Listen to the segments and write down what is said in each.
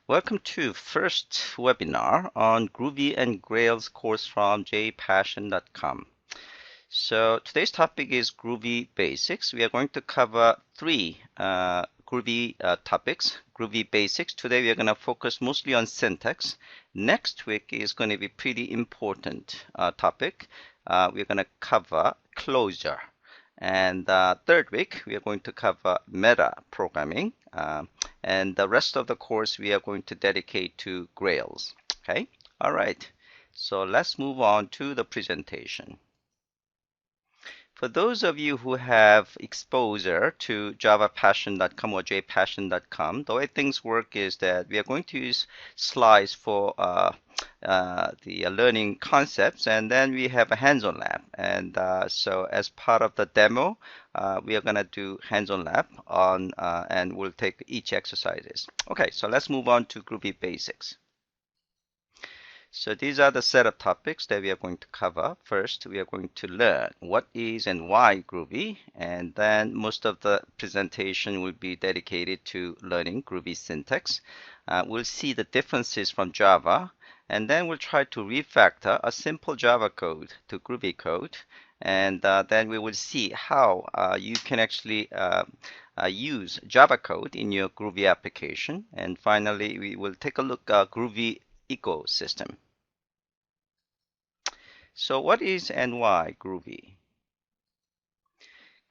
Welcome to first webinar on Groovy and Grails course from JPassion.com. So today's topic is Groovy Basics. We are going to cover three Groovy topics, Groovy Basics. Today we are going to focus mostly on syntax. Next week is going to be pretty important topic. We're going to cover closure. And third week, we are going to cover meta programming. And the rest of the course we are going to dedicate to Grails. Okay, all right. So let's move on to the presentation. For those of you who have exposure to JavaPassion.com or JPassion.com, the way things work is that we are going to use slides for the learning concepts, and then we have a hands-on lab. And so as part of the demo, we are going to do hands-on lab on, and we'll take each exercises. Okay, so let's move on to Groovy Basics. So these are the set of topics that we are going to cover. First, we are going to learn what is and why Groovy, and then most of the presentation will be dedicated to learning Groovy syntax. We'll see the differences from Java, and then we'll try to refactor a simple Java code to Groovy code, and then we will see how you can actually use Java code in your Groovy application. And finally, we will take a look at Groovy ecosystem. So what is and why Groovy?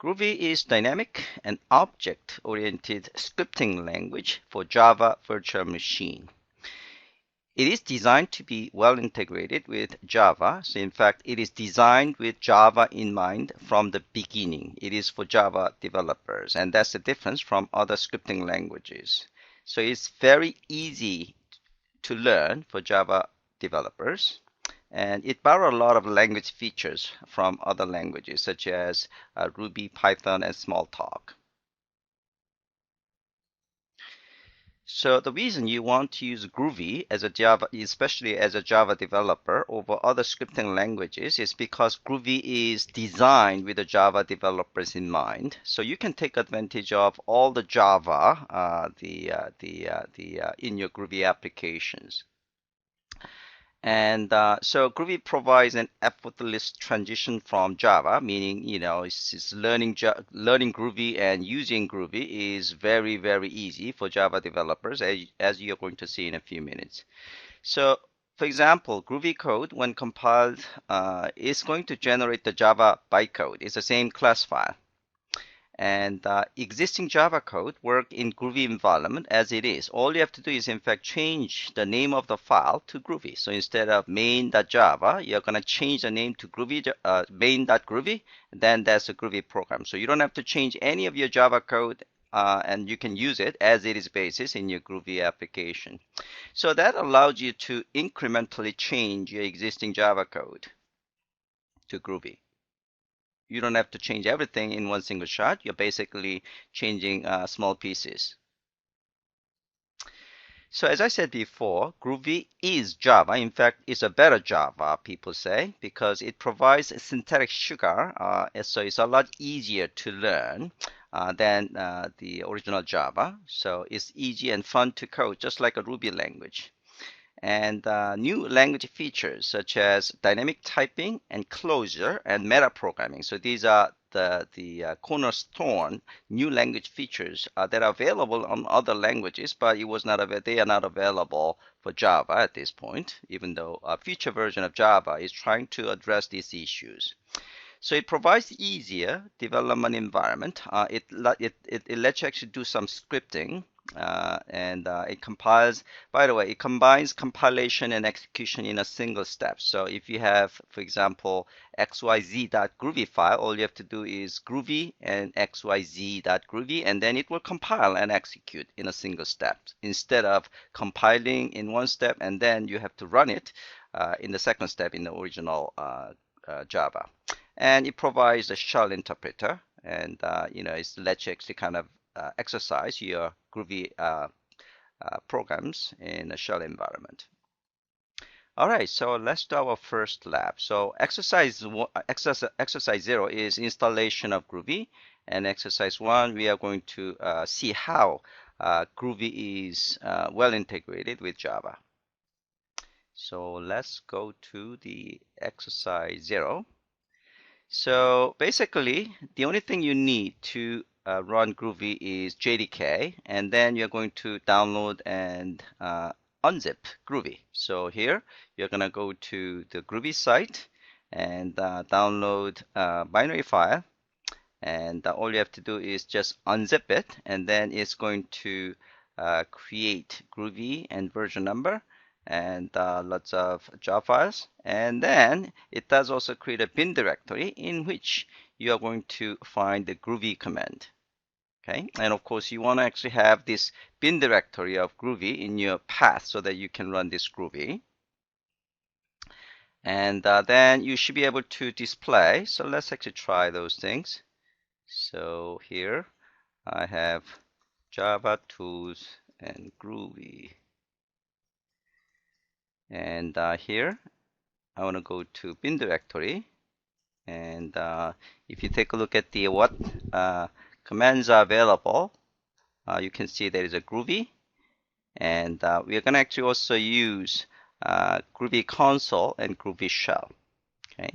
Groovy is dynamic and object-oriented scripting language for Java virtual machine. It is designed to be well integrated with Java. So in fact, it is designed with Java in mind from the beginning. It is for Java developers, and that's the difference from other scripting languages. So it's very easy to learn for Java developers, and it borrows a lot of language features from other languages such as Ruby, Python, and Smalltalk. So the reason you want to use Groovy as a Java, especially as a Java developer over other scripting languages, is because Groovy is designed with the Java developers in mind. So you can take advantage of all the Java in your Groovy applications. And so Groovy provides an effortless transition from Java, meaning, it's learning Groovy and using Groovy is very, very easy for Java developers, as you're going to see in a few minutes. So, for example, Groovy code, when compiled, is going to generate the Java bytecode. It's the same class file. And existing Java code work in Groovy environment as it is. All you have to do is, in fact, change the name of the file to Groovy. So instead of main.java, you're going to change the name to Groovy, main.groovy, then that's a Groovy program. So you don't have to change any of your Java code, and you can use it as it is basis in your Groovy application. So that allows you to incrementally change your existing Java code to Groovy. You don't have to change everything in one single shot. You're basically changing small pieces. So as I said before, Groovy is Java. In fact, it's a better Java, people say, because it provides synthetic sugar. So it's a lot easier to learn than the original Java. So it's easy and fun to code, just like a Ruby language. And new language features such as dynamic typing and closure and meta programming. So these are the cornerstone new language features that are available on other languages, but they are not available for Java at this point, even though a future version of Java is trying to address these issues. So it provides easier development environment. It lets you actually do some scripting. And it compiles, by the way, it combines compilation and execution in a single step. So if you have, for example, xyz.groovy file, all you have to do is groovy and xyz.groovy, and then it will compile and execute in a single step instead of compiling in one step and then you have to run it in the second step in the original Java. And it provides a shell interpreter, and it lets you actually kind of exercise your Groovy programs in a shell environment. All right, so let's do our first lab. So exercise 0 is installation of Groovy, and exercise 1 we are going to see how Groovy is well integrated with Java. So let's go to the exercise 0. So basically, the only thing you need to run Groovy is JDK, and then you're going to download and unzip Groovy. So here, you're going to go to the Groovy site and download a binary file. And all you have to do is just unzip it, and then it's going to create Groovy and version number and lots of job files. And then it does also create a bin directory in which you are going to find the Groovy command. Okay, and of course you want to actually have this bin directory of Groovy in your path so that you can run this Groovy. And then you should be able to display. So let's actually try those things. So here I have Java tools and Groovy. And here I want to go to bin directory. And if you take a look at the what commands are available, you can see there is a Groovy. And we are going to actually also use Groovy console and Groovy shell. Okay.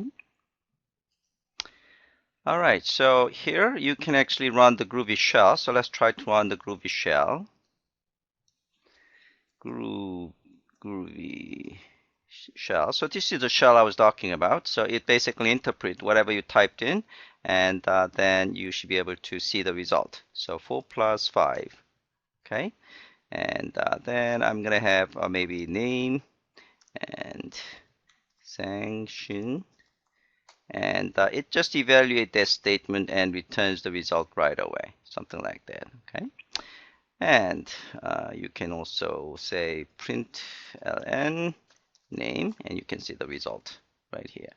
All right, so here you can actually run the Groovy shell. So let's try to run the Groovy shell. Groovy shell. So this is the shell I was talking about. So it basically interprets whatever you typed in, and then you should be able to see the result. So 4 plus 5. Okay, and then I'm gonna have maybe name and Sang Shin. And it just evaluates that statement and returns the result right away, something like that. Okay, and you can also say print ln name, and you can see the result right here.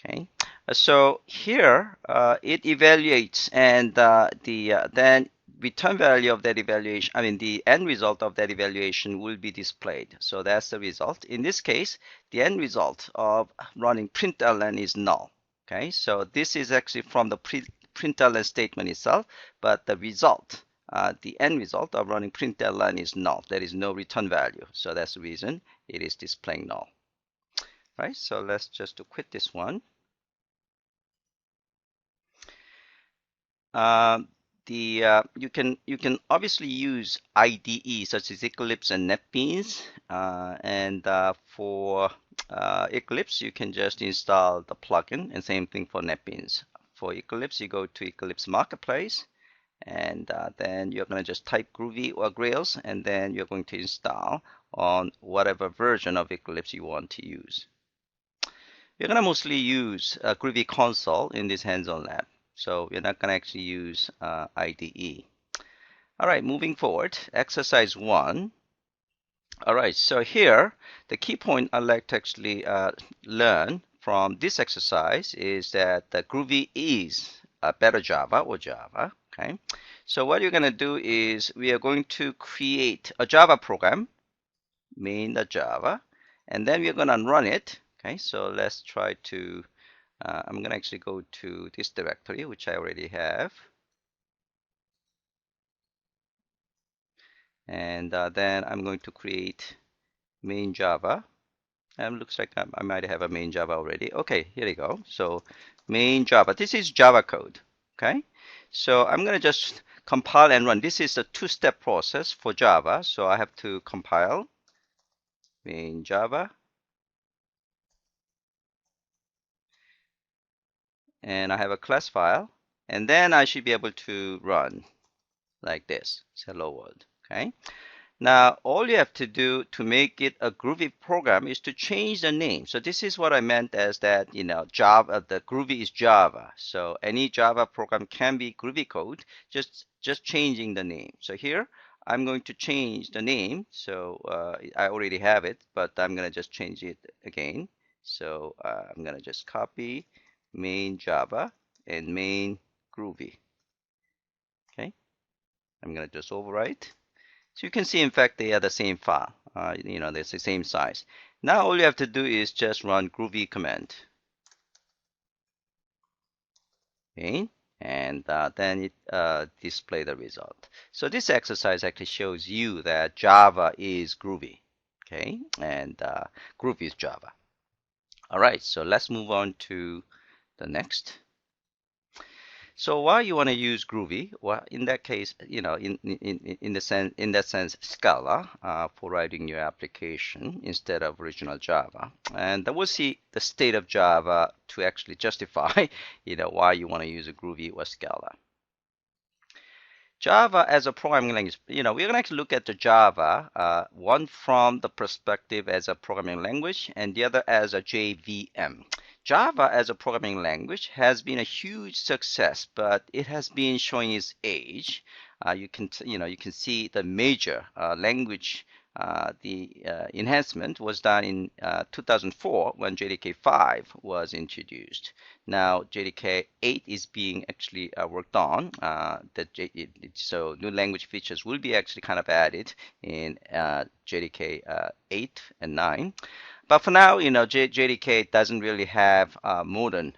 Okay, so here it evaluates, and then return value of that evaluation, I mean the end result of that evaluation will be displayed. So that's the result. In this case, the end result of running println is null. Okay, so this is actually from the println statement itself, but the result, the end result of running println is null. There is no return value. So that's the reason it is displaying null. Right, so let's just quit this one. You can obviously use IDE such as Eclipse and NetBeans, and for Eclipse you can just install the plugin, and same thing for NetBeans. For Eclipse, you go to Eclipse Marketplace, and then you're going to just type Groovy or Grails, and then you're going to install on whatever version of Eclipse you want to use. We're going to mostly use Groovy console in this hands-on lab. So we're not going to actually use IDE. All right, moving forward, exercise 1. All right, so here, the key point I'd like to actually learn from this exercise is that the Groovy is a better Java or Java. Okay, so what you're going to do is we are going to create a Java program, main.java, and then we're going to run it. Okay, so let's try to I'm going to actually go to this directory, which I already have. And then I'm going to create main Java. And looks like I might have a main Java already. Okay, here we go. So main Java. This is Java code. Okay, so I'm going to just compile and run. This is a two-step process for Java. So I have to compile main Java. And I have a class file, and then I should be able to run like this. It's hello world. Okay. Now all you have to do to make it a Groovy program is to change the name. So this is what I meant as that, you know, Java, the Groovy is Java. So any Java program can be Groovy code, just changing the name. So here I'm going to change the name. So I already have it, but I'm going to just change it again. So I'm going to just copy main Java and main Groovy. Okay, I'm going to just overwrite. So you can see, in fact, they are the same file. You know, they're the same size. Now all you have to do is just run Groovy command. Okay, and then it display the result. So this exercise actually shows you that Java is Groovy, okay, and Groovy is Java. All right, so let's move on to the next. So why you want to use Groovy? Well, in that case, you know, in that sense, Scala for writing your application instead of original Java, and we'll see the state of Java to actually justify, you know, why you want to use a Groovy or Scala. Java as a programming language, you know, we're going to actually look at the Java, one from the perspective as a programming language and the other as a JVM. Java as a programming language has been a huge success, but it has been showing its age. You can see the major language. The enhancement was done in 2004 when JDK 5 was introduced. Now JDK 8 is being actually worked on. So new language features will be actually kind of added in JDK 8 and 9. But for now, you know, JDK doesn't really have modern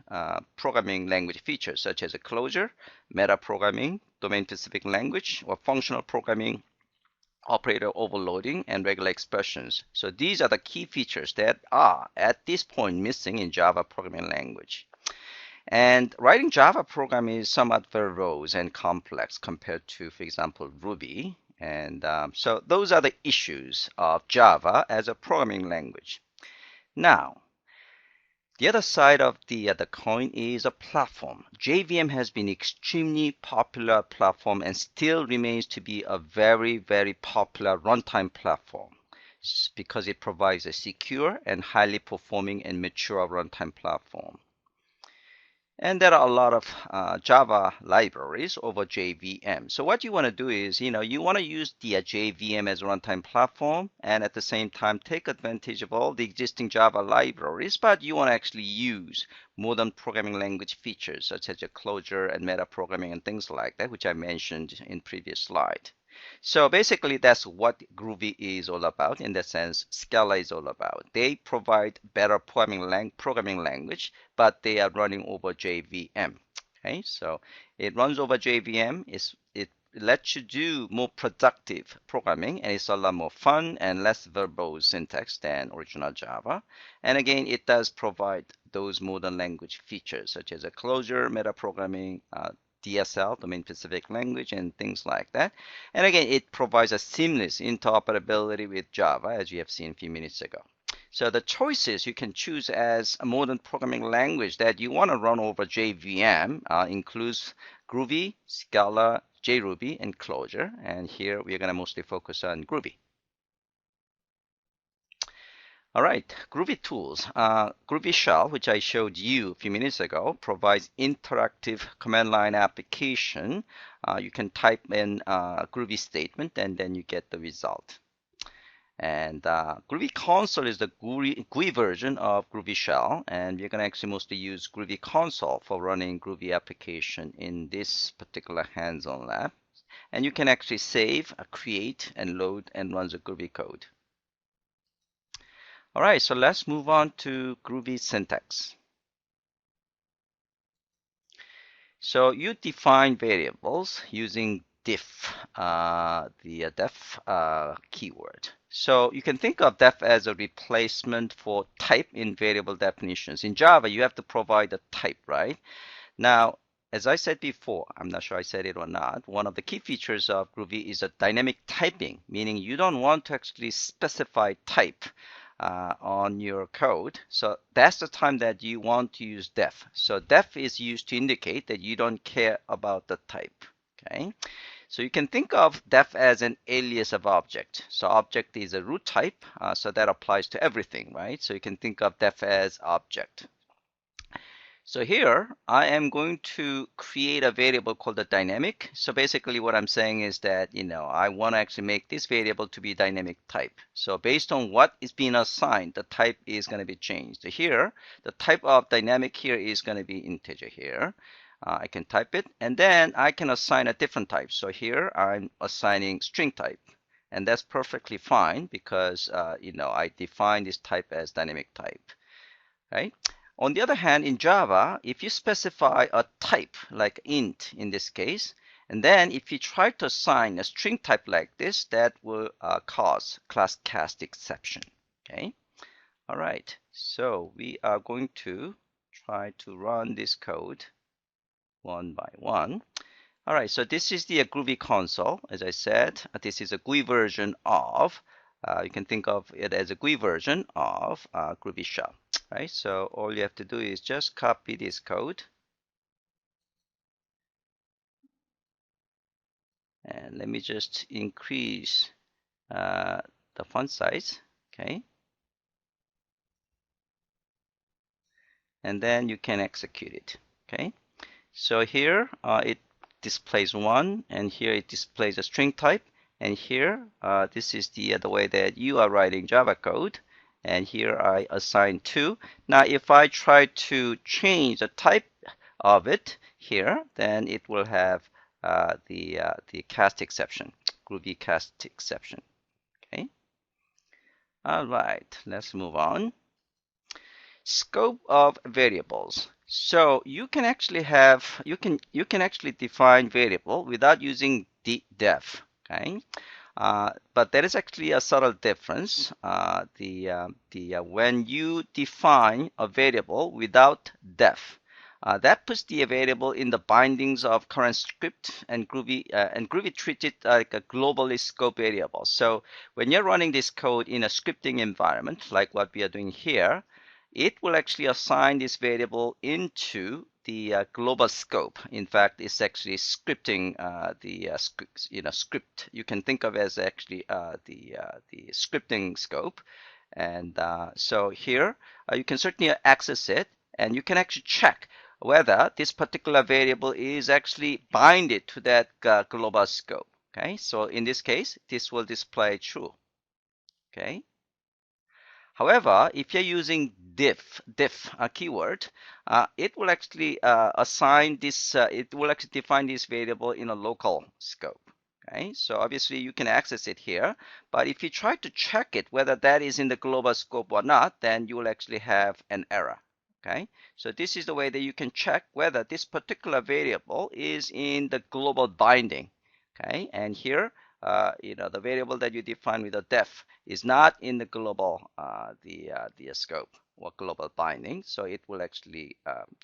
programming language features such as a closure, meta programming, domain-specific language, or functional programming, operator overloading, and regular expressions. So these are the key features that are at this point missing in Java programming language. And writing Java programming is somewhat verbose and complex compared to, for example, Ruby. And so those are the issues of Java as a programming language. Now, the other side of the coin is a platform. JVM has been extremely popular platform and still remains to be a very, very popular runtime platform because it provides a secure and highly performing and mature runtime platform. And there are a lot of Java libraries over JVM. So what you want to do is, you know, you want to use the JVM as a runtime platform and at the same time take advantage of all the existing Java libraries, but you want to actually use modern programming language features such as your closure and meta programming and things like that, which I mentioned in previous slide. So basically, that's what Groovy is all about. In that sense, Scala is all about. They provide better programming language, but they are running over JVM. Okay, so it runs over JVM. It lets you do more productive programming, and it's a lot more fun and less verbose syntax than original Java. And again, it does provide those modern language features such as a closure, meta programming, DSL, domain-specific language, and things like that. And again, it provides a seamless interoperability with Java, as we have seen a few minutes ago. So the choices you can choose as a modern programming language that you want to run over JVM includes Groovy, Scala, JRuby, and Clojure. And here we're going to mostly focus on Groovy. All right, Groovy tools. Groovy Shell, which I showed you a few minutes ago, provides interactive command line application. You can type in a Groovy statement and then you get the result. And Groovy Console is the GUI version of Groovy Shell, and we're going to actually mostly use Groovy Console for running Groovy application in this particular hands-on lab. And you can actually save, create, and load and run the Groovy code. All right, so let's move on to Groovy syntax. So you define variables using def, the def keyword. So you can think of def as a replacement for type in variable definitions. In Java, you have to provide a type, right? Now, as I said before, I'm not sure I said it or not, one of the key features of Groovy is a dynamic typing, meaning you don't want to actually specify type on your code. So that's the time that you want to use def. So def is used to indicate that you don't care about the type. Okay. So you can think of def as an alias of object. So object is a root type, so that applies to everything, right? So you can think of def as object. So here I am going to create a variable called the dynamic. So basically what I'm saying is that, you know, I want to actually make this variable to be dynamic type. So based on what is being assigned, the type is going to be changed. Here, the type of dynamic here is going to be integer here. I can type it and then I can assign a different type. So here I'm assigning string type. And that's perfectly fine because, you know, I define this type as dynamic type, right? On the other hand, in Java, if you specify a type, like int in this case, and then if you try to assign a string type like this, that will cause class cast exception. Okay. All right. So we are going to try to run this code one by one. All right. So this is the Groovy console. As I said, this is a GUI version of. You can think of it as a GUI version of Groovy shell. Right. So all you have to do is just copy this code. And let me just increase the font size. Okay. And then you can execute it. Okay. So here it displays 1, and here it displays a string type, and here this is the way that you are writing Java code, and here I assign 2. Now if I try to change the type of it here, then it will have the cast exception, Groovy cast exception. Okay. All right, let's move on. Scope of variables. So you can actually have you can actually define variable without using def. Okay, but there is actually a subtle difference. When you define a variable without def, that puts the variable in the bindings of current script, and Groovy treats it like a globally scoped variable. So when you're running this code in a scripting environment, like what we are doing here, it will actually assign this variable into the global scope. In fact, it's actually scripting script. You can think of it as actually the scripting scope. And so here you can certainly access it, and you can actually check whether this particular variable is actually binded to that global scope. Okay, so in this case, this will display true. Okay. However, if you're using diff keyword, it will actually assign this. It will actually define this variable in a local scope. Okay, so obviously you can access it here, but if you try to check it whether that is in the global scope or not, then you will actually have an error. Okay, so this is the way that you can check whether this particular variable is in the global binding. Okay, and here the variable that you define with a def is not in the global the scope or global binding, so it will actually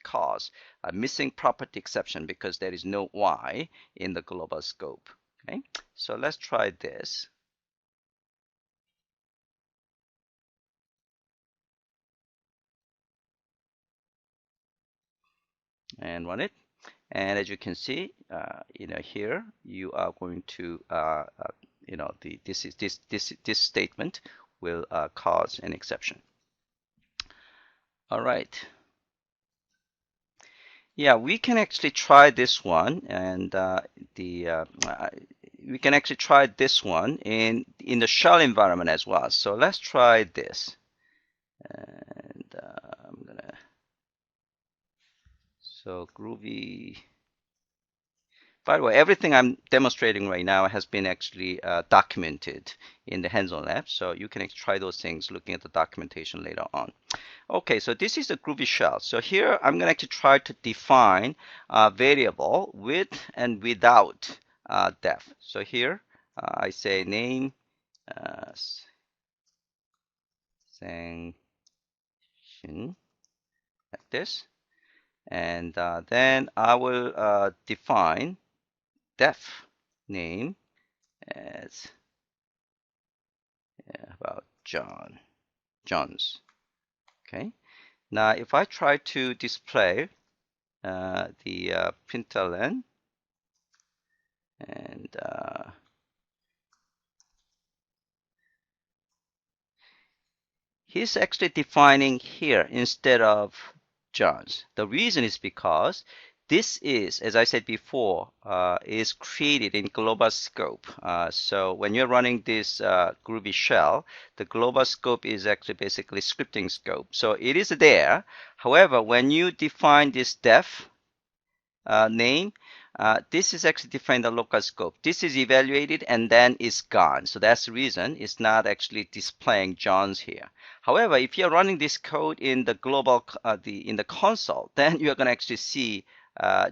cause a missing property exception because there is no y in the global scope. Okay, so let's try this. And run it. And as you can see, here you are going to, this statement will cause an exception. All right. Yeah, we can actually try this one, and we can actually try this one in the shell environment as well. So let's try this. And I'm gonna. So Groovy. By the way, everything I'm demonstrating right now has been actually documented in the hands-on lab, so you can try those things looking at the documentation later on. Okay, so this is the Groovy shell. So here I'm going to actually try to define a variable with and without def. So here I say name Sang Shin, like this, and then I will define def name as about John's. Okay. Now, if I try to display the println, and he's actually defining here instead of John's. The reason is because this is, as I said before, is created in global scope. So when you're running this Groovy shell, the global scope is actually basically scripting scope. So it is there. However, when you define this def name, this is actually defined the local scope. This is evaluated and then it's gone. So that's the reason it's not actually displaying John's here. However, if you're running this code in the global, in the console, then you're going to actually see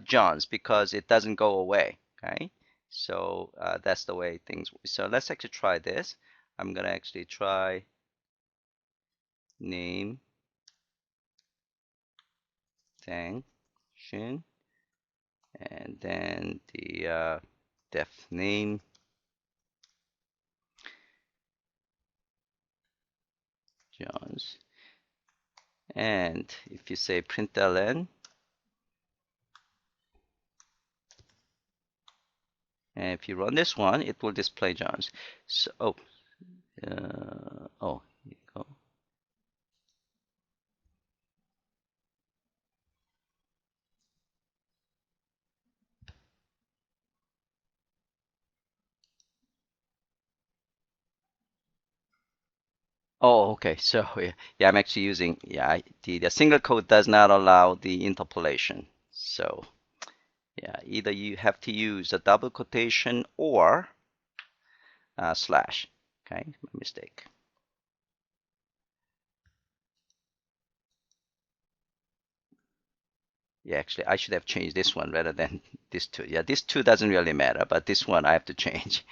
John's because it doesn't go away. Okay, so that's the way things work. So let's actually try this. I'm going to actually try name Sang Shin, and then the def name John's. And if you say println, and if you run this one, it will display John's. So, here you go. Oh, okay. So yeah, I'm actually using the single quote does not allow the interpolation. So yeah, either you have to use a double quotation or slash. Okay, my mistake. Yeah, actually, I should have changed this one rather than this two. Yeah, this two doesn't really matter, but this one I have to change.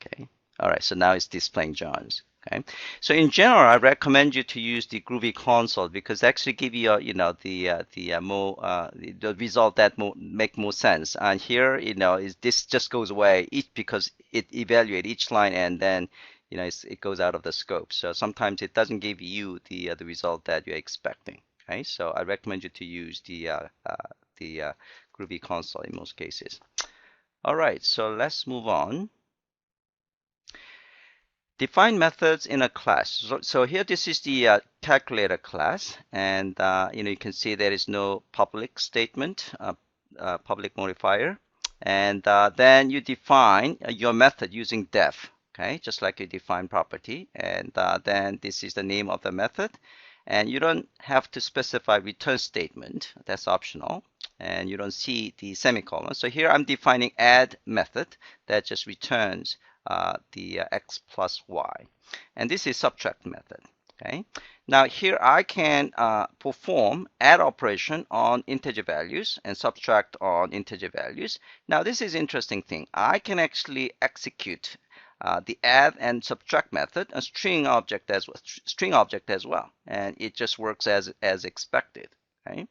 Okay. All right. So now it's displaying John's. Okay. So in general, I recommend you to use the Groovy console because actually give you, the result that make more sense. And here, this just goes away because it evaluates each line and then, it goes out of the scope. So sometimes it doesn't give you the result that you're expecting. Okay. So I recommend you to use the Groovy console in most cases. All right. So let's move on. Define methods in a class. So here, this is the calculator class, and you can see there is no public statement, public modifier, and then you define your method using def. Okay, just like you define property, and then this is the name of the method, and you don't have to specify return statement. That's optional, and you don't see the semicolon. So here I'm defining add method that just returns the x plus y. And this is subtract method. Okay. Now here I can perform add operation on integer values and subtract on integer values. Now this is interesting thing. I can actually execute the add and subtract method a string object as well, and it just works as expected. Okay.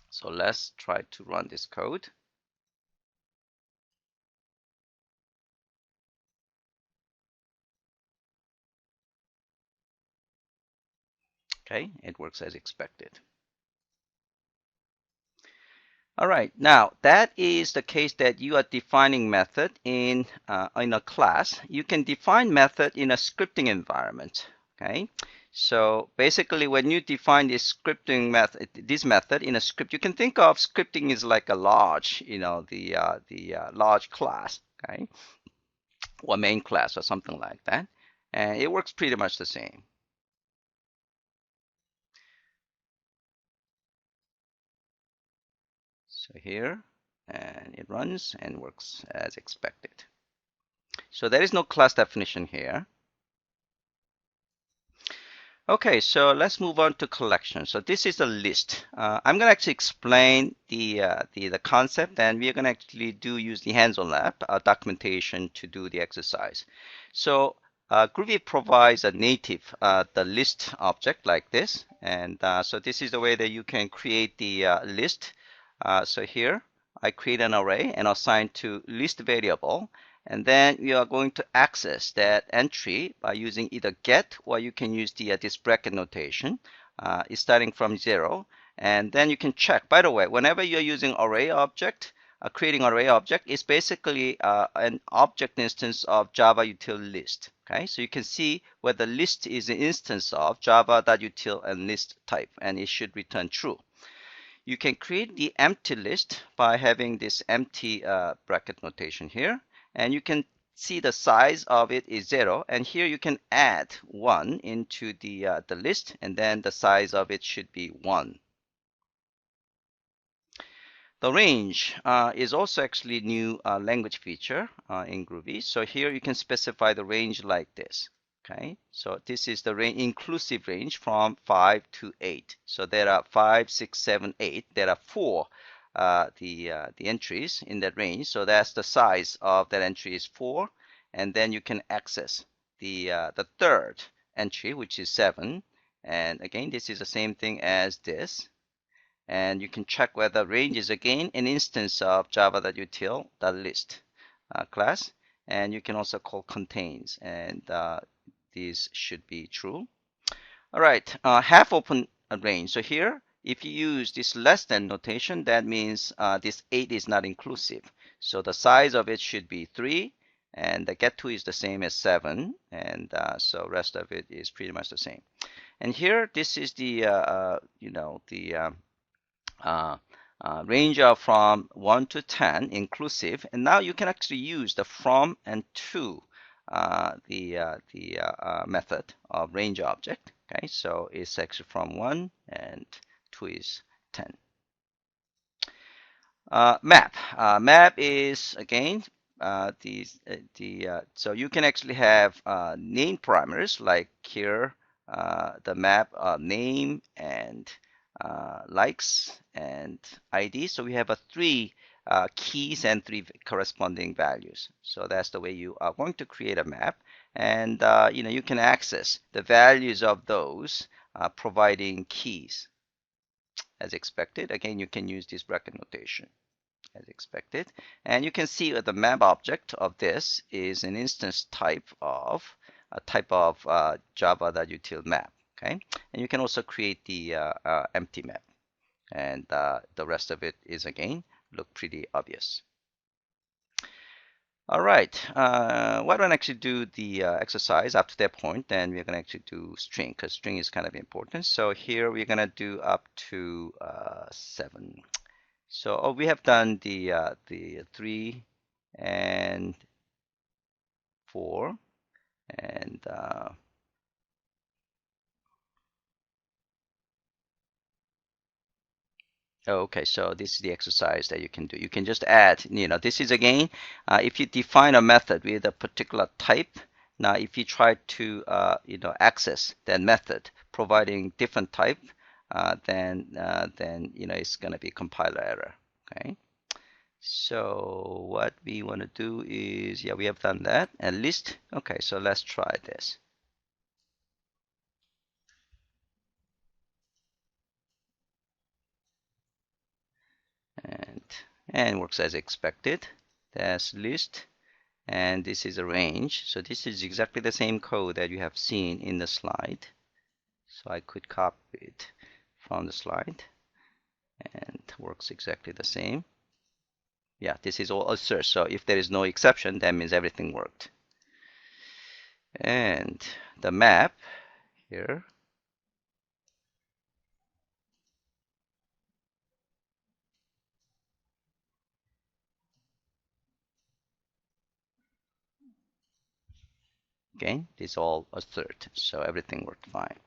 So let's try to run this code. Okay, it works as expected. All right, now that is the case that you are defining method in a class. You can define method in a scripting environment. Okay, so basically when you define this scripting method, this method in a script, you can think of scripting is like a large, large class, okay, or main class or something like that, and it works pretty much the same. So here, and it runs and works as expected. So there is no class definition here. Okay, so let's move on to collection. So this is a list. I'm going to actually explain the concept, and we're going to actually use the hands-on lab documentation to do the exercise. So Groovy provides a native the list object like this, and so this is the way that you can create the list. So here I create an array and assign to list variable. And then we are going to access that entry by using either get, or you can use the this bracket notation. It's starting from 0. And then you can check. By the way, whenever you're using array object, creating array object is basically an object instance of Java util list. Okay, so you can see whether list is an instance of java.util and list type, and it should return true. You can create the empty list by having this empty bracket notation here. And you can see the size of it is 0. And here you can add 1 into the list, and then the size of it should be 1. The range is also actually a new language feature in Groovy. So here you can specify the range like this. Okay, so this is the range, inclusive range from 5 to 8. So there are 5, 6, 7, 8. There are four the entries in that range. So that's the size of that entry is 4, and then you can access the third entry, which is 7. And again, this is the same thing as this. And you can check whether range is again an instance of java.util.list class. And you can also call contains, and these should be true. All right, half open range. So here, if you use this less than notation, that means this 8 is not inclusive. So the size of it should be 3, and the get to is the same as 7, and so rest of it is pretty much the same. And here, this is the range of from 1 to 10 inclusive, and now you can actually use the from and to method of range object. Okay, so it's actually from 1 and 2 is 10. Map is again so you can actually have name parameters like here the map name and likes and ID. So we have 3 keys and 3 corresponding values. So that's the way you are going to create a map, and you can access the values of those providing keys as expected. Again, you can use this bracket notation as expected, and you can see the map object of this is an instance type of java.util map. Okay, and you can also create the empty map, and the rest of it is again look pretty obvious. All right, why don't I actually do the exercise up to that point, then we're going to actually do string, because string is kind of important. So here we're going to do up to 7. So we have done the 3 and 4, and okay, so this is the exercise that you can do. You can just add, this is again, if you define a method with a particular type. Now, if you try to, access that method providing different type, then it's going to be compiler error. Okay. So what we want to do is, we have done that. And list. Okay, so let's try this. And works as expected. That's list, and this is a range. So this is exactly the same code that you have seen in the slide. So I could copy it from the slide, and it works exactly the same. Yeah, this is all assert. So if there is no exception, that means everything worked. And the map here. Again, this all assert, so everything worked fine.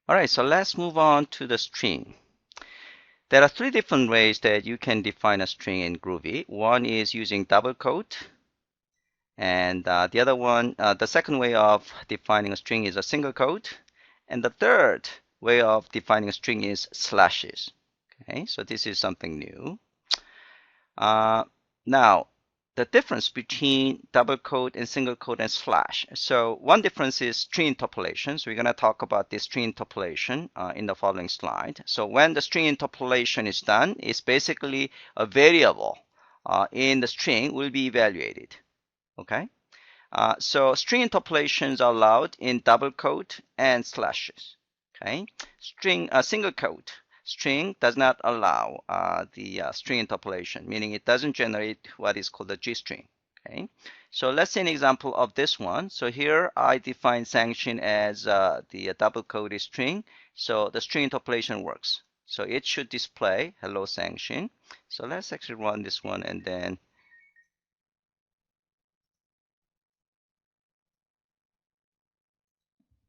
All right, so let's move on to the string. There are 3 different ways that you can define a string in Groovy. One is using double quote, and the other one, the second way of defining a string is a single quote, and the third way of defining a string is slashes. Okay, so this is something new. Now, the difference between double quote and single quote and slash. So one difference is string interpolation. So we're going to talk about this string interpolation in the following slide. So when the string interpolation is done, it's basically a variable in the string will be evaluated. Okay. So string interpolations are allowed in double quote and slashes. Okay. Single quote string does not allow the string interpolation, meaning it doesn't generate what is called a G string. Okay, so let's see an example of this one. So here I define Sang Shin as the double quoted string. So the string interpolation works. So it should display hello Sang Shin. So let's actually run this one, and then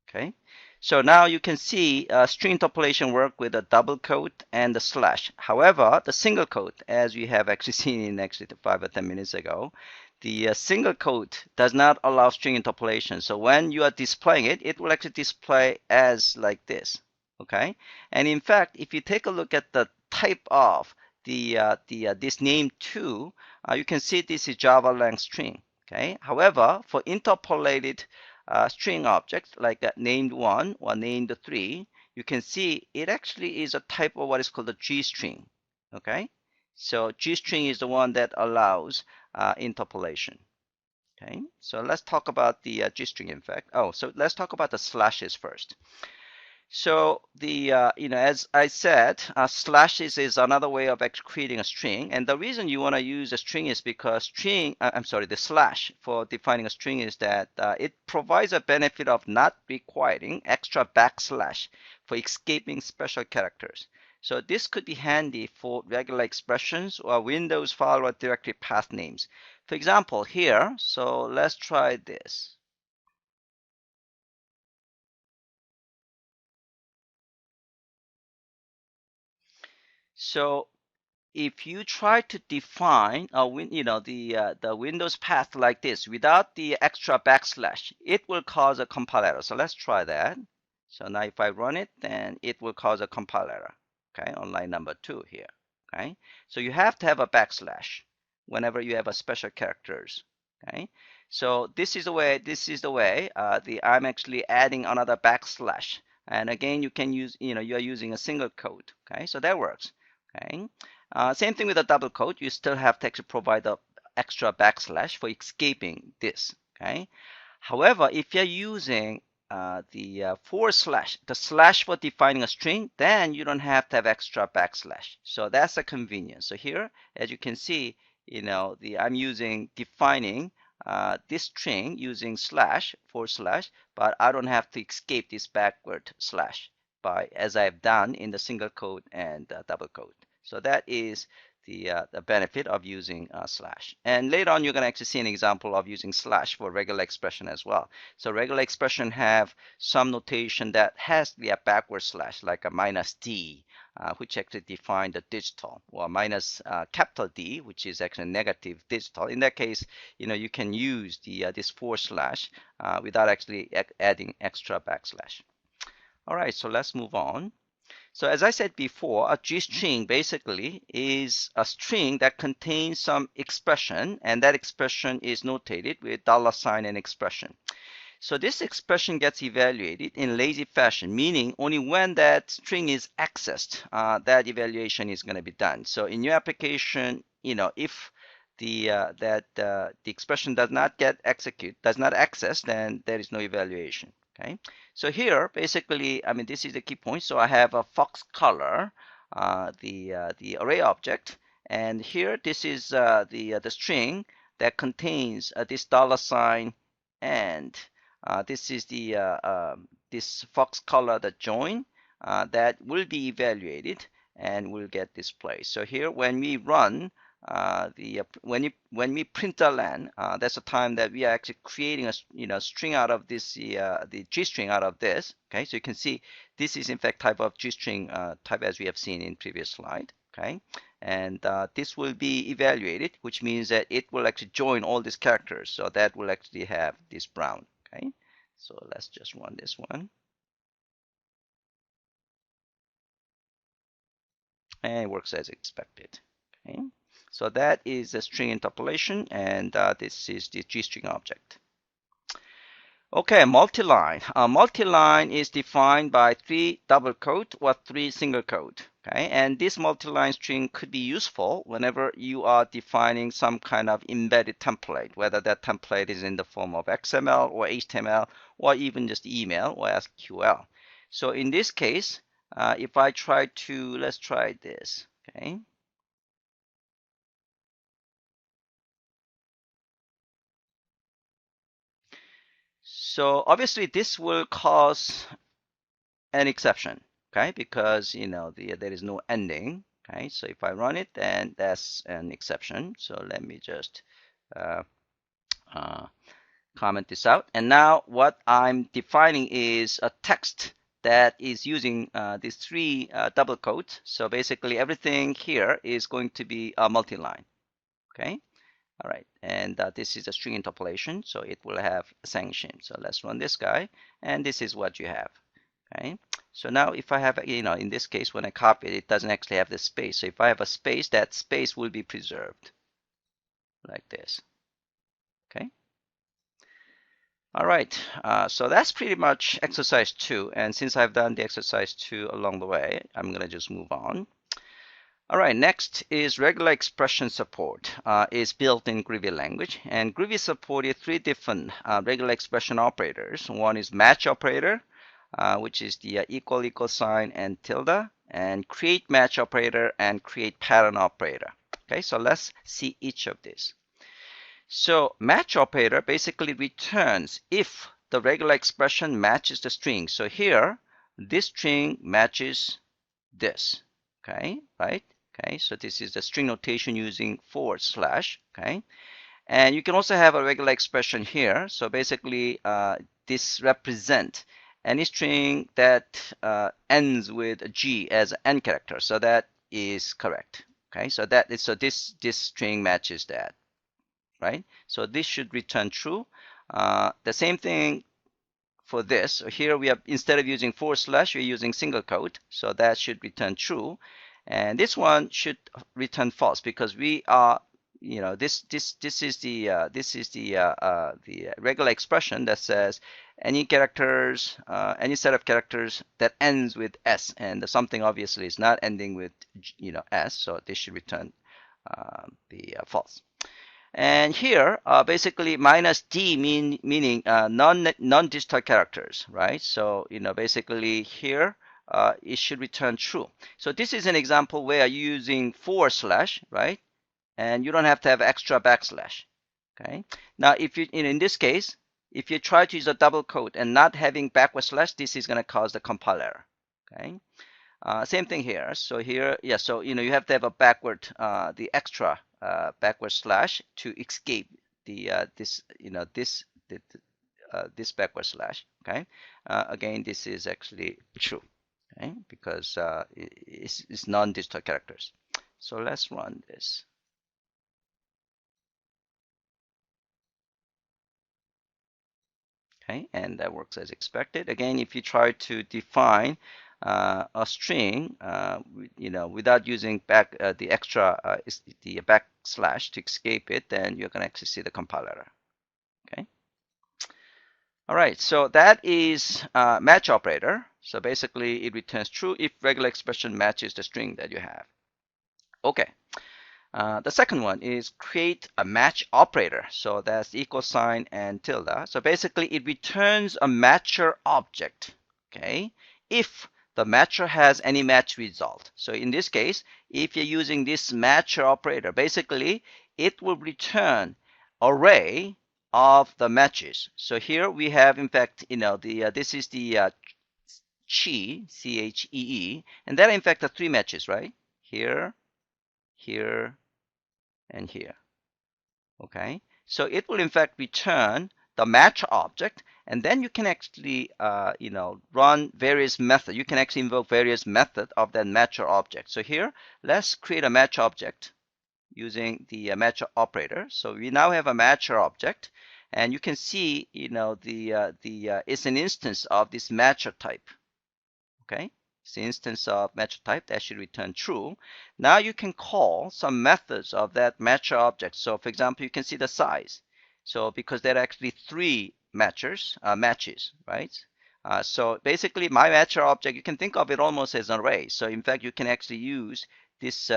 Okay, so now you can see string interpolation work with a double quote and the slash. However, the single quote, as we have actually seen in actually 5 or 10 minutes ago, the single quote does not allow string interpolation. So when you are displaying it, it will actually display as like this. Okay, and in fact, if you take a look at the type of this name two, you can see this is Java lang string. Okay, however, for interpolated string objects like named 1 or named 3, you can see it actually is a type of what is called a G string. Okay, so G string is the one that allows interpolation. Okay, so let's talk about the G string. In fact, so let's talk about the slashes first. So the as I said, slashes is another way of actually creating a string, and the reason you want to use a string is because the slash for defining a string is that it provides a benefit of not requiring extra backslash for escaping special characters. So this could be handy for regular expressions or Windows file or directory path names. For example, here, so let's try this. So if you try to define the Windows path like this without the extra backslash, it will cause a compile error. So let's try that. So now if I run it, then it will cause a compile error. Okay, on line number 2 here. Okay, so you have to have a backslash whenever you have a special characters. Okay, so this is the way I'm actually adding another backslash. And again, you can use, you are using a single quote. Okay, so that works. Okay. Same thing with a double quote. You still have to actually provide the extra backslash for escaping this. Okay. However, if you're using the forward slash, the slash for defining a string, then you don't have to have extra backslash. So that's a convenience. So here, as you can see, I'm using defining this string using forward slash, but I don't have to escape this backward slash as I've done in the single quote and double quote. So that is the benefit of using slash. And later on, you're going to actually see an example of using slash for regular expression as well. So regular expression have some notation that has the backward slash, like a -d, which actually define the digital, or minus capital D, which is actually negative digital. In that case, you can use this forward slash without actually adding extra backslash. All right, so let's move on. So as I said before, a G string basically is a string that contains some expression, and that expression is notated with $ and expression. So this expression gets evaluated in lazy fashion, meaning only when that string is accessed, that evaluation is going to be done. So in your application, if the expression does not access, then there is no evaluation. Okay, so here basically, this is the key point. So I have a fox color, the array object, and here this is the string that contains this $ and this is this fox color, the join, that will be evaluated and will get displayed. So here, when we run when we print len, that's the time that we are actually creating a string out of this the G string out of this. Okay, so you can see this is in fact type of G string type as we have seen in previous slide. Okay, and this will be evaluated, which means that it will actually join all these characters. So that will actually have this brown. Okay, so let's just run this one. And it works as expected. Okay, so that is the string interpolation, and this is the GString object. Okay, multi-line. Multi-line is defined by 3 double quote or 3 single quote. Okay, and this multi-line string could be useful whenever you are defining some kind of embedded template, whether that template is in the form of XML or HTML or even just email or SQL. So in this case, if I let's try this. Okay. So obviously this will cause an exception, okay, because there is no ending. Okay, so if I run it, then that's an exception. So let me just comment this out. And now what I'm defining is a text that is using these three double quotes. So basically everything here is going to be a multi-line. Okay. All right. And this is a string interpolation. So it will have Sang Shin. So let's run this guy. And this is what you have. Okay. So now if I have, in this case, when I copy it, it doesn't actually have the space. So if I have a space, that space will be preserved like this. Okay. All right, so that's pretty much exercise 2. And since I've done the exercise 2 along the way, I'm going to just move on. All right, next is regular expression support is built in Groovy language. And Groovy supported 3 different regular expression operators. One is match operator, which is the equal sign and tilde, and create match operator and create pattern operator. Okay, so let's see each of these. So match operator basically returns if the regular expression matches the string. So here, this string matches this. Okay, right? Okay, so this is the string notation using /. Okay, and you can also have a regular expression here. So basically, this represents any string that ends with a G as an end character. So that is correct. Okay, so this string matches that. Right? So this should return true. The same thing for this. So here we have, instead of using /, we're using single quote. So that should return true. And this one should return false because we are, this is the regular expression that says any characters, any set of characters that ends with S, and the something obviously is not ending with S. So this should return the false. And here, basically -d meaning non-digital characters, right? So, basically here, it should return true. So this is an example where you're using /, right? And you don't have to have extra backslash, okay? Now, if you, in this case, if you try to use a double quote and not having backward slash, this is going to cause the compile error, okay? Same thing here. So here, yeah, so, you have to have a backward, the extra backward slash to escape the this backward slash. Okay, again, this is actually true, okay, because it's non-digital characters. So let's run this. Okay, and that works as expected. Again, if you try to define a string, without using the extra the backslash to escape it, then you're going to actually see the compile error. Okay. All right. So that is match operator. So basically, it returns true if regular expression matches the string that you have. Okay. The second one is create a match operator. So that's equal sign and tilde. So basically, it returns a matcher object. Okay. If the matcher has any match result. So in this case, if you're using this matcher operator, basically it will return array of the matches. So here we have, in fact, this is the Chee, and there are in fact the 3 matches, right? Here, here, and here. Okay, so it will in fact return the match object, and then you can actually run various methods. You can actually invoke various methods of that matcher object. So here, let's create a match object using the match operator. So we now have a matcher object, and you can see it's an instance of this matcher type. Okay, it's the instance of matcher type that should return true. Now you can call some methods of that matcher object. So for example, you can see the size. So because there are actually 3 matches, right? So basically my matcher object, you can think of it almost as an array. So in fact, you can actually use this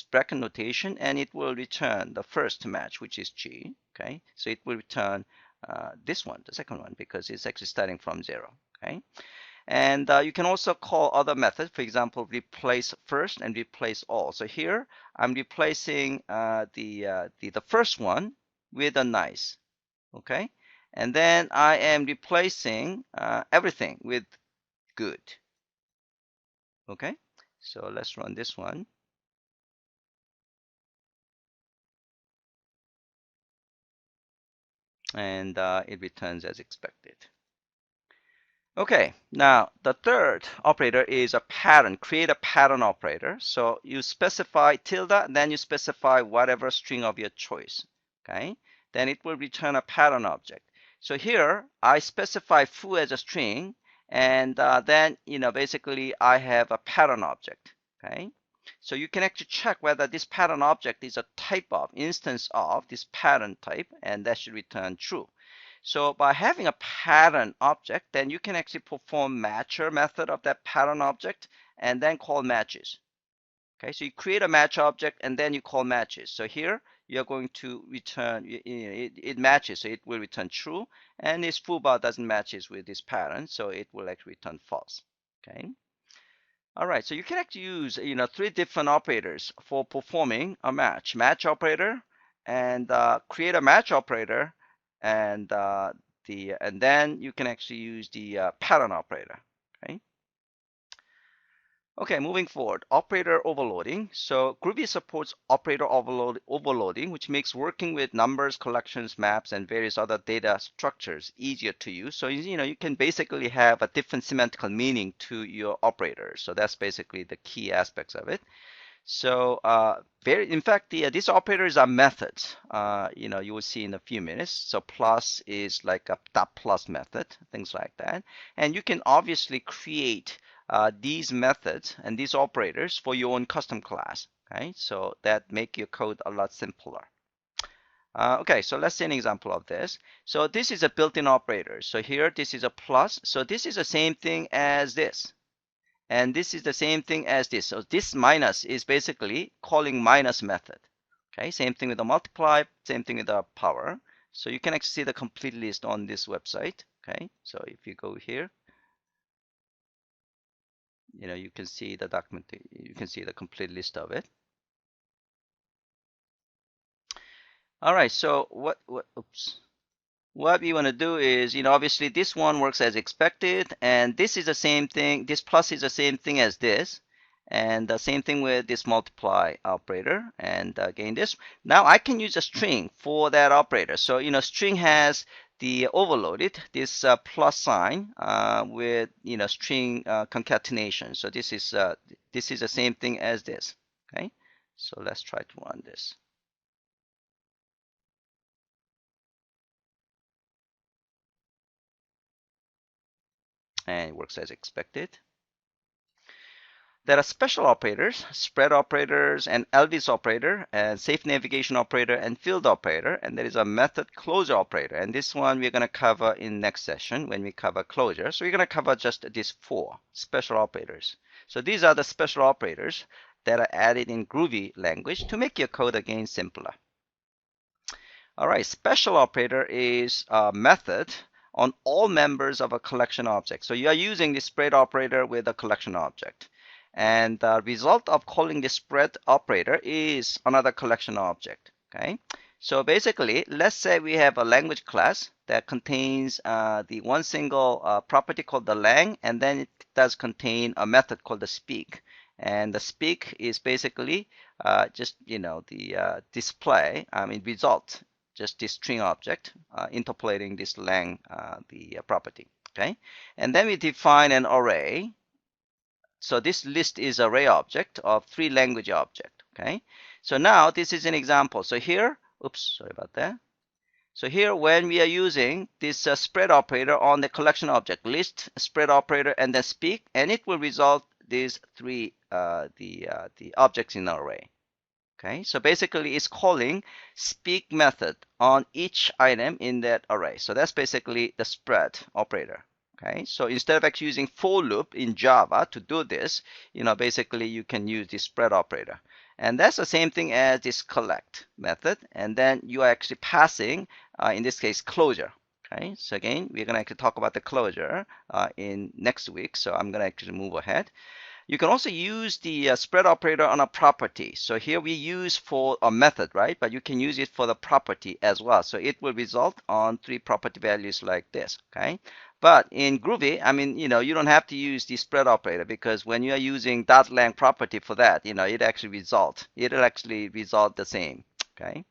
bracket notation, and it will return the first match, which is G. Okay, so it will return this one, the second one, because it's actually starting from 0. Okay. And you can also call other methods, for example, replace first and replace all. So here I'm replacing the first one with a nice, okay? And then I am replacing everything with good, okay? So let's run this one. and it returns as expected. Okay, now the third operator is a pattern, create a pattern operator. So you specify tilde, then you specify whatever string of your choice, okay? Then it will return a pattern object. So here I specify foo as a string, and then, basically I have a pattern object, okay? So you can actually check whether this pattern object is a type of, instance of this pattern type, and that should return true. So by having a pattern object, then you can actually perform matcher method of that pattern object and then call matches. Okay, so you create a match object and then you call matches. So here you're going to return, it matches, so it will return true, and this foobar doesn't matches with this pattern, so it will actually return false. Okay. All right, so you can actually use, 3 different operators for performing a match. Match operator, and create a match operator, and then you can actually use the pattern operator. Okay. Okay, moving forward, operator overloading. So Groovy supports operator overloading, which makes working with numbers, collections, maps, and various other data structures easier to use. So you can basically have a different semantical meaning to your operators. So that's basically the key aspects of it. So in fact, these operators are methods. You will see in a few minutes. So plus is like a dot plus method, things like that. And you can obviously create these methods and these operators for your own custom class. Okay, so that make your code a lot simpler. Okay, so let's see an example of this. So this is a built-in operator. So here, this is a plus. So this is the same thing as this. And this is the same thing as this. So this minus is basically calling minus method. Okay, same thing with the multiply, same thing with the power. So you can actually see the complete list on this website. Okay, so if you go here, you can see the document, you can see the complete list of it. All right, so what we want to do is, obviously this one works as expected, and this is the same thing, this plus is the same thing as this, and the same thing with this multiply operator, and again this. Now I can use a string for that operator. So, string has the overloaded, this plus sign with, string concatenation. So this is the same thing as this, okay? So let's try to run this. And it works as expected. There are special operators, spread operators, and LVS operator, and safe navigation operator, and field operator, and there is a method closure operator. And this one we're going to cover in next session when we cover closure. So we're going to cover just these 4 special operators. So these are the special operators that are added in Groovy language to make your code again simpler. All right, special operator is a method on all members of a collection object. So you are using the spread operator with a collection object. And the result of calling the spread operator is another collection object, okay? So basically, let's say we have a language class that contains the one single property called the lang, and then it does contain a method called the speak. And the speak is basically just, the display, result, just this string object interpolating this lang, the property, okay? And then we define an array. So this list is array object of 3 language object, okay? So now this is an example. So here, oops, sorry about that. So here when we are using this spread operator on the collection object, list, spread operator, and then speak, and it will result these 3, the objects in the array. Okay, so basically it's calling speak method on each item in that array. So that's basically the spread operator. Okay, so instead of actually using for loop in Java to do this, basically you can use this spread operator. And that's the same thing as this collect method. And then you are actually passing, in this case, closure. Okay, so again, we're going to actually talk about the closure in next week. So I'm going to actually move ahead. You can also use the spread operator on a property. So here we use for a method, right? But you can use it for the property as well. So it will result on 3 property values like this, okay? But in Groovy, you don't have to use the spread operator, because when you are using .lang property for that, it'll actually result the same, okay?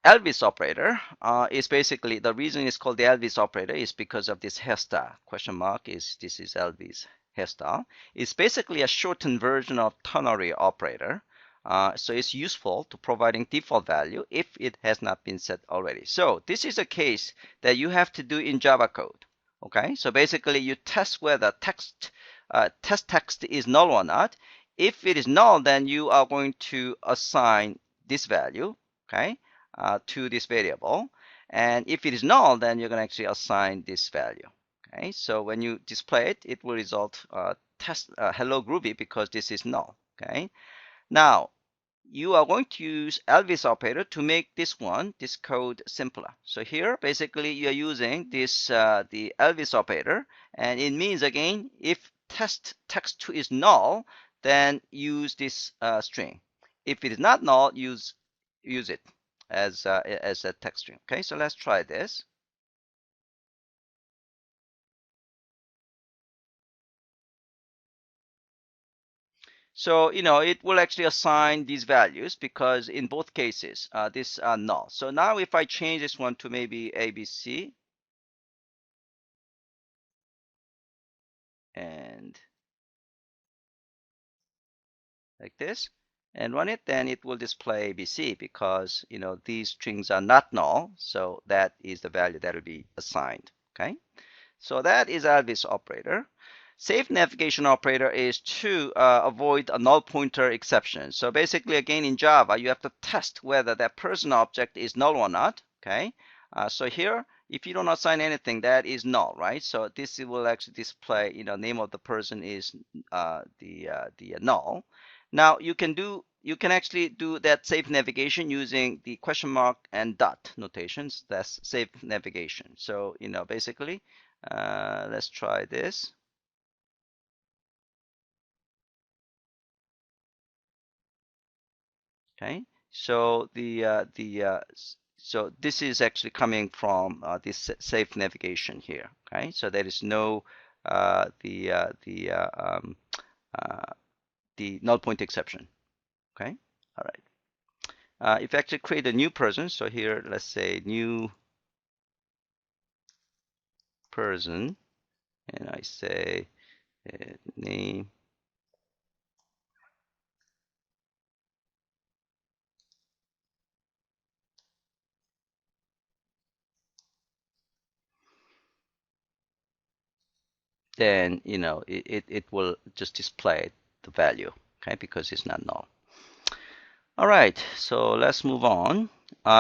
Elvis operator is basically, the reason it's called the Elvis operator is because of this hairstyle. Question mark is, this is Elvis hairstyle. It's basically a shortened version of ternary operator. So it's useful to providing default value if it has not been set already. So this is a case that you have to do in Java code. Okay, so basically you test whether test text is null or not. If it is null, then you are going to assign this value, okay, to this variable. And if it is null, then you're going to actually assign this value. Okay, so when you display it, it will result test hello Groovy because this is null. Okay, now you are going to use Elvis operator to make this code simpler. So here, basically, you are using this the Elvis operator, and it means again, if text2 is null, then use this string. If it is not null, use it as a text string. Okay, so let's try this. So, it will actually assign these values because in both cases, these are null. So now if I change this one to maybe ABC and like this and run it, then it will display ABC because, these strings are not null. So that is the value that will be assigned. Okay. So that is Elvis operator. Safe navigation operator is to avoid a null pointer exception. So basically, again, in Java, you have to test whether that person object is null or not. Okay. So here, if you don't assign anything, that is null, right? So this will actually display, name of the person is the null. Now you can actually do that safe navigation using the question mark and dot notations. That's safe navigation. So basically. Let's try this. Okay, so so this is actually coming from this safe navigation here. Okay, so there is no the null point exception. Okay, all right. If I actually create a new person, so here let's say new person, and I say name. Then it will just display the value, okay, because it's not null. All right, so let's move on.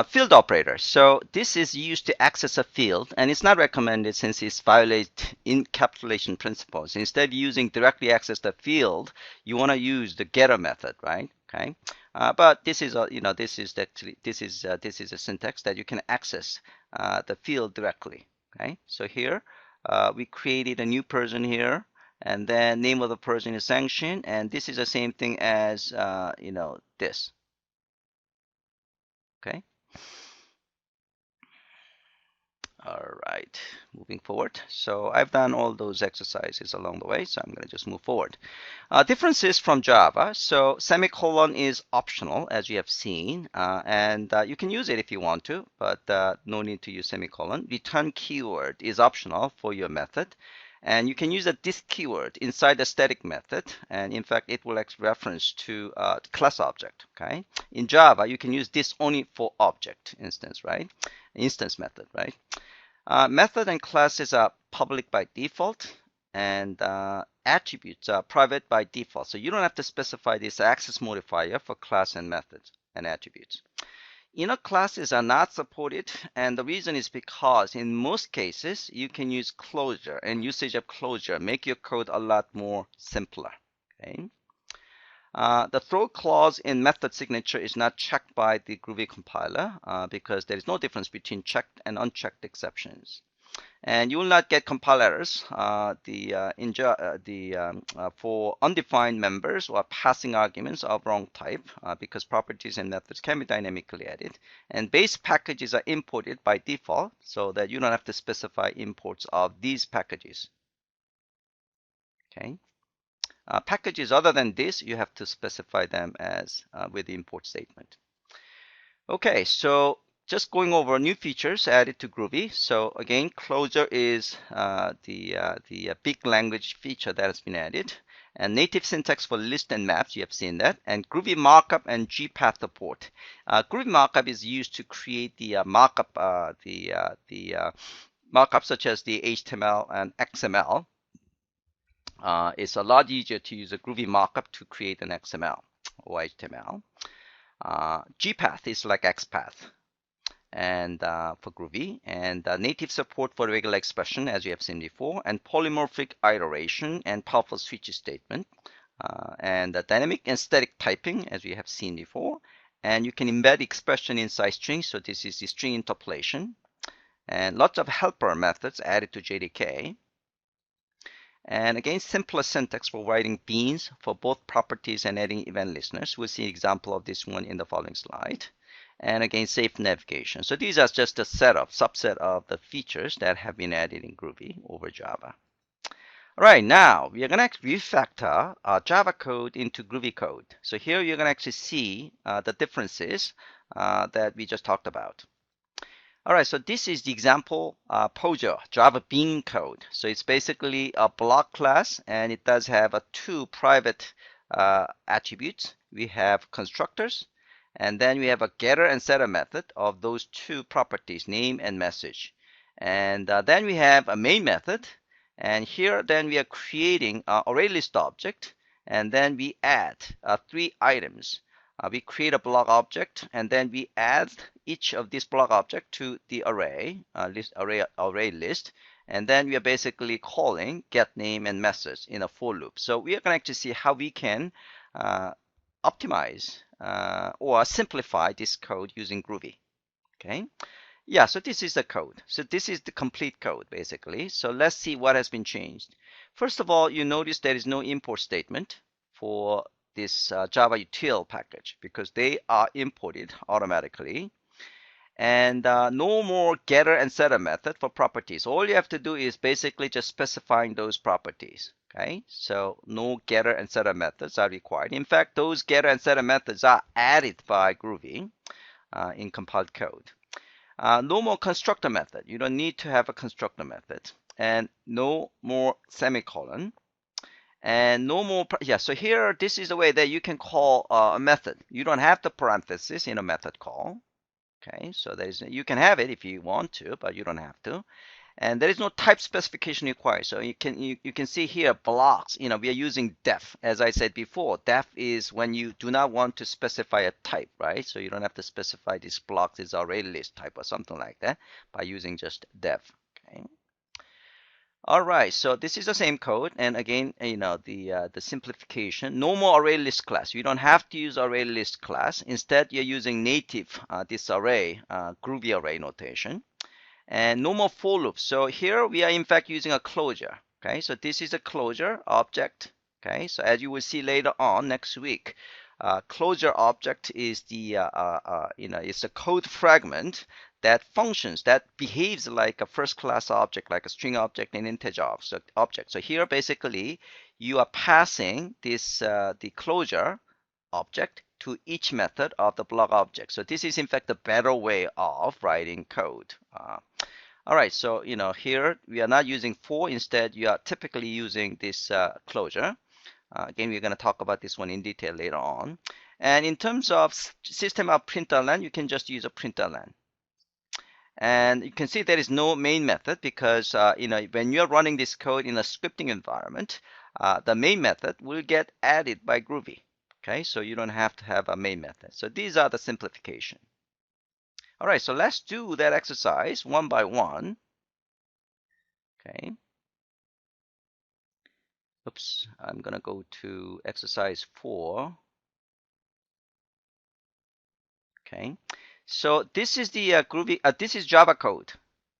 Field operator. So this is used to access a field, and it's not recommended since it violates encapsulation principles. Instead of using directly access the field, you want to use the getter method, right? Okay, but this is a this is a syntax that you can access the field directly. Okay, so here we created a new person here, and then name of the person is Sang Shin, and this is the same thing as this. Okay. All right, moving forward. So I've done all those exercises along the way, so I'm going to just move forward. Differences from Java. So semicolon is optional, as you have seen, and you can use it if you want to, but no need to use semicolon. Return keyword is optional for your method. And you can use this keyword inside the static method. And in fact, it will reference to the class object. Okay. In Java, you can use this only for object instance, right? Instance method, right? Method and classes are public by default, and attributes are private by default. So you don't have to specify this access modifier for class and methods and attributes. Inner classes are not supported, and the reason is because in most cases you can use closure, and usage of closure make your code a lot more simpler. Okay. The throw clause in method signature is not checked by the Groovy compiler because there is no difference between checked and unchecked exceptions. And you will not get compilers for undefined members or passing arguments of wrong type because properties and methods can be dynamically added. And base packages are imported by default so that you don't have to specify imports of these packages. Okay. Packages other than this, you have to specify them as with the import statement. Okay, so just going over new features added to Groovy. So again, closure is the big language feature that has been added. And native syntax for list and maps, you have seen that. And Groovy markup and GPath support. Groovy markup is used to create the markup, markup such as the HTML and XML. It's a lot easier to use a Groovy markup to create an XML or HTML. GPath is like XPath and for Groovy, and native support for regular expression as you have seen before, and polymorphic iteration and powerful switch statement, and dynamic and static typing as we have seen before, and you can embed expression inside strings, so this is the string interpolation, and lots of helper methods added to JDK. And again, simpler syntax for writing beans for both properties and adding event listeners. We'll see an example of this one in the following slide. And again, safe navigation. So these are just a subset of the features that have been added in Groovy over Java. All right, now we are going to refactor Java code into Groovy code. So here you're going to actually see the differences that we just talked about. All right, so this is the example Pojo Java Bean code. So it's basically a block class, and it does have two private attributes. We have constructors, and then we have a getter and setter method of those two properties, name and message. And then we have a main method, and here then we are creating an array list object, and then we add 3 items. We create a block object, and then we add each of this block object to the array list, and then we are basically calling get name and message in a for loop. So we are going to actually see how we can optimize or simplify this code using Groovy. Okay. Yeah, so this is the code. So this is the complete code basically. So let's see what has been changed. First of all, you notice there is no import statement for this Java util package because they are imported automatically. And no more getter and setter method for properties. All you have to do is basically just specifying those properties. Okay, so no getter and setter methods are required. In fact, those getter and setter methods are added by Groovy in compiled code. No more constructor method. You don't need to have a constructor method. And no more semicolon. And no more, so here, this is the way that you can call a method. You don't have the parenthesis in a method call. Okay, so you can have it if you want to, but you don't have to. And there is no type specification required. So you can see here blocks, we are using def. As I said before, def is when you do not want to specify a type, right? So you don't have to specify this block is array list type or something like that by using just def. Okay. All right, so this is the same code, and again, the simplification. No more array list class. You don't have to use array list class. Instead, you're using native this array, Groovy array notation, and no more for loop. So here we are in fact using a closure. Okay, so this is a closure object. Okay, so as you will see later on next week, closure object is the it's a code fragment that functions, that behaves like a first-class object, like a string object and integer object. So here, basically, you are passing this the closure object to each method of the block object. So this is, in fact, the better way of writing code. All right, so here we are not using for. Instead, you are typically using this closure. Again, we're going to talk about this one in detail later on. And in terms of system of println, you can just use a println. And you can see there is no main method because when you're running this code in a scripting environment, the main method will get added by Groovy. Okay, so you don't have to have a main method. So these are the simplification. All right, so let's do that exercise one by one. Okay. Oops, I'm gonna go to exercise 4. Okay. So this is the Groovy. This is Java code.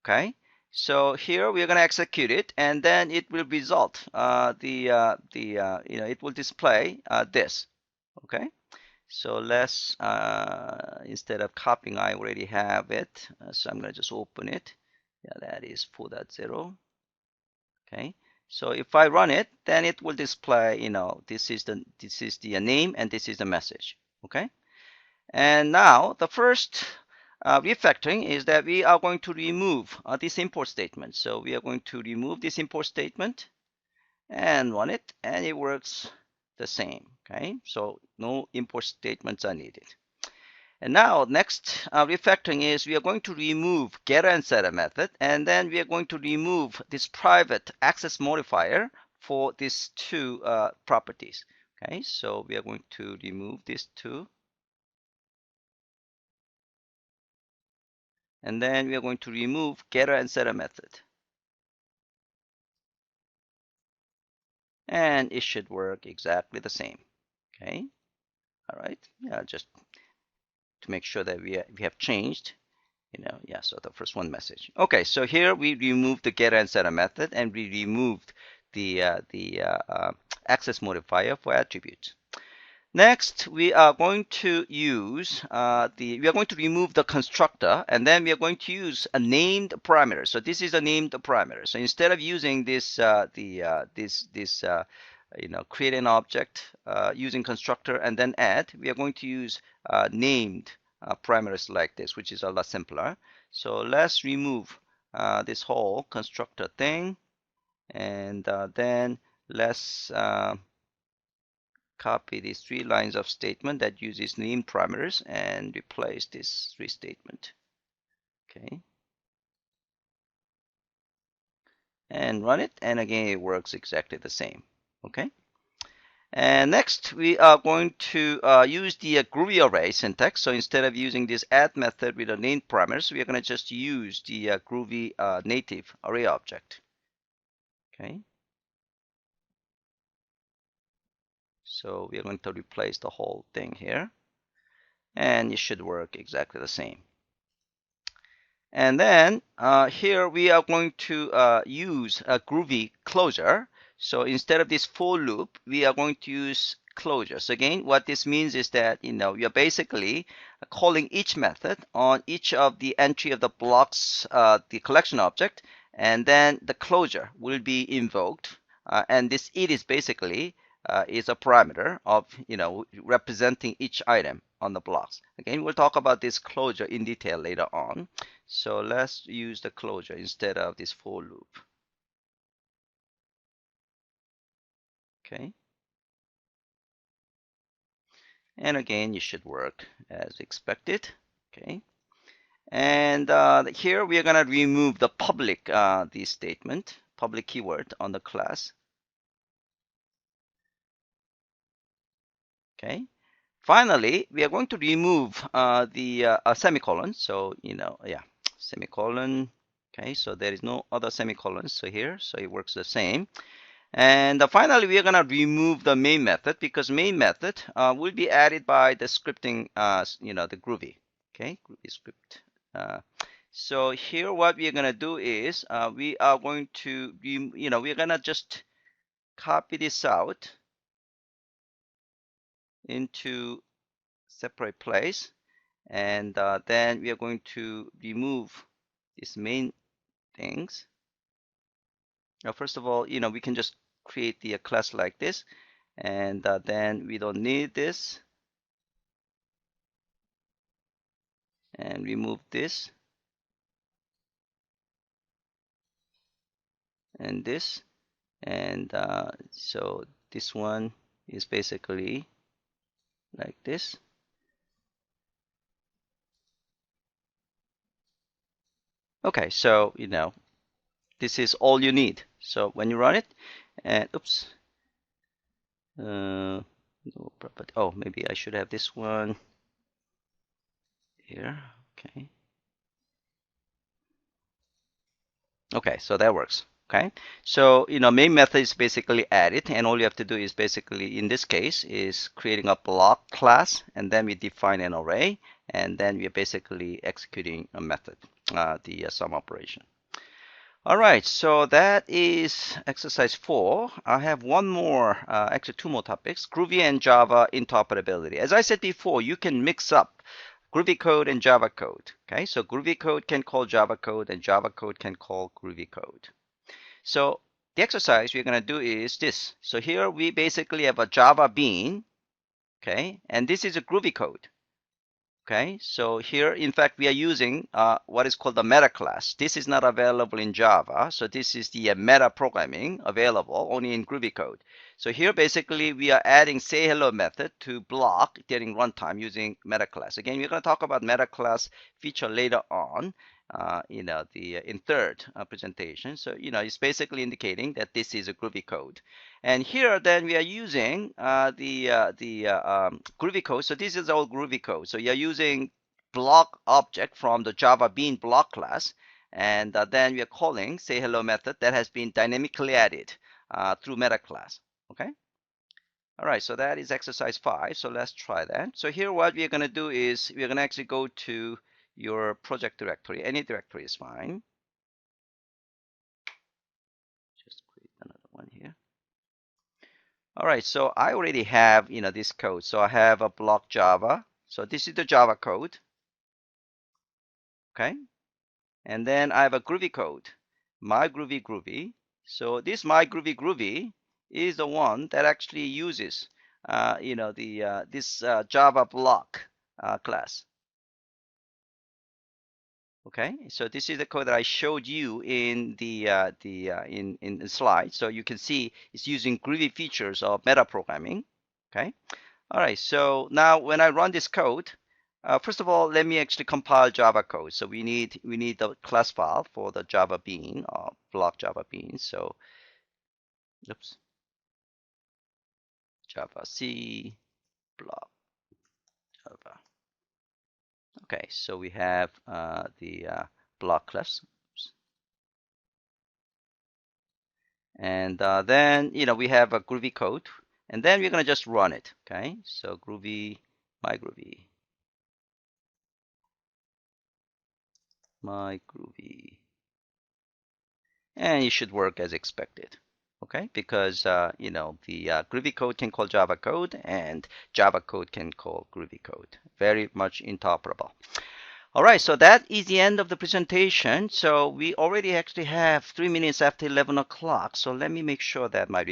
Okay. So here we are going to execute it, and then it will result it will display this. Okay. So let's instead of copying, I already have it. So I'm going to just open it. Yeah, that is 4.0. Okay. So if I run it, then it will display. This is the name and this is the message. Okay. And now the first refactoring is that we are going to remove this import statement. So we are going to remove this import statement and run it, and it works the same. Okay, so no import statements are needed. And now next refactoring is we are going to remove getter and setter method, and then we are going to remove this private access modifier for these two properties. Okay, so we are going to remove these two. And then we are going to remove getter and setter method. And it should work exactly the same. Okay, all right, yeah, just to make sure that we have changed, yeah, so the first one message. Okay, so here we removed the getter and setter method, and we removed the access modifier for attributes. Next, we are going to use we are going to remove the constructor, and then we are going to use a named parameter. So this is a named parameter. So instead of using this create an object using constructor and then add, we are going to use named parameters like this, which is a lot simpler. So let's remove this whole constructor thing, and then let's copy these 3 lines of statement that uses named parameters and replace this 3 statement. Okay, and run it, and again it works exactly the same. Okay, and next we are going to use the Groovy array syntax. So instead of using this add method with a named parameters, we are going to just use the Groovy native array object. Okay, so we are going to replace the whole thing here, and it should work exactly the same. And then here we are going to use a Groovy closure. So instead of this for loop, we are going to use closure. So again, what this means is that you're basically calling each method on each of the entry of the blocks, the collection object, and then the closure will be invoked. And this it is basically is a parameter of representing each item on the blocks. Again, we'll talk about this closure in detail later on. So let's use the closure instead of this for loop. Okay. And again, it should work as expected. Okay. And here we are going to remove the public this statement, public keyword on the class. Okay. Finally, we are going to remove the semicolon. So, semicolon. Okay, so there is no other semicolons. So here, so it works the same. And finally, we are going to remove the main method, because main method will be added by the scripting, the Groovy. Okay, Groovy script. So here, what we are going to do is we are going to, we are going to just copy this out into separate place, and then we are going to remove these main things. Now, first of all, we can just create the class like this, and then we don't need this, and remove this and this, and so this one is basically like this. Okay, so this is all you need. So when you run it, and oops, no property. Oh, maybe I should have this one here. Okay. Okay, so that works. Okay, so main method is basically added, and all you have to do is basically, in this case, is creating a block class, and then we define an array, and then we are basically executing a method, the sum operation. All right, so that is exercise 4. I have one more, actually 2 more topics: Groovy and Java interoperability. As I said before, you can mix up Groovy code and Java code. Okay, so Groovy code can call Java code, and Java code can call Groovy code. So the exercise we're going to do is this. So here we basically have a Java bean, okay, and this is a Groovy code. Okay, so here, in fact, we are using what is called the meta class. This is not available in Java, so this is the meta programming available only in Groovy code. So here, basically, we are adding say hello method to block during runtime using meta class. Again, we're going to talk about meta class feature later on, in third presentation. So, it's basically indicating that this is a Groovy code. And here, then we are using Groovy code. So this is all Groovy code. So you're using block object from the Java Bean block class, and then we are calling say hello method that has been dynamically added through meta class. Okay. All right. So that is exercise 5. So let's try that. So here, what we're going to do is we're going to actually go to your project directory. Any directory is fine. Just create another one here. All right, so I already have, this code. So I have a block Java. So this is the Java code. Okay. And then I have a Groovy code, my Groovy. So this my Groovy is the one that actually uses, this Java block class. Okay, so this is the code that I showed you in in the slide. So you can see it's using Groovy features of meta programming. Okay. All right. So now when I run this code, first of all, let me actually compile Java code. So we need the class file for the Java Bean or block Java Bean. So, oops, Java C block Java. Okay, so we have the block class. Oops. And then, we have a Groovy code. And then we're going to just run it. Okay, so Groovy, my Groovy. And it should work as expected. Okay, because the Groovy code can call Java code and Java code can call Groovy code. Very much interoperable. All right, so that is the end of the presentation. So we already actually have 3 minutes after 11 o'clock. So let me make sure that my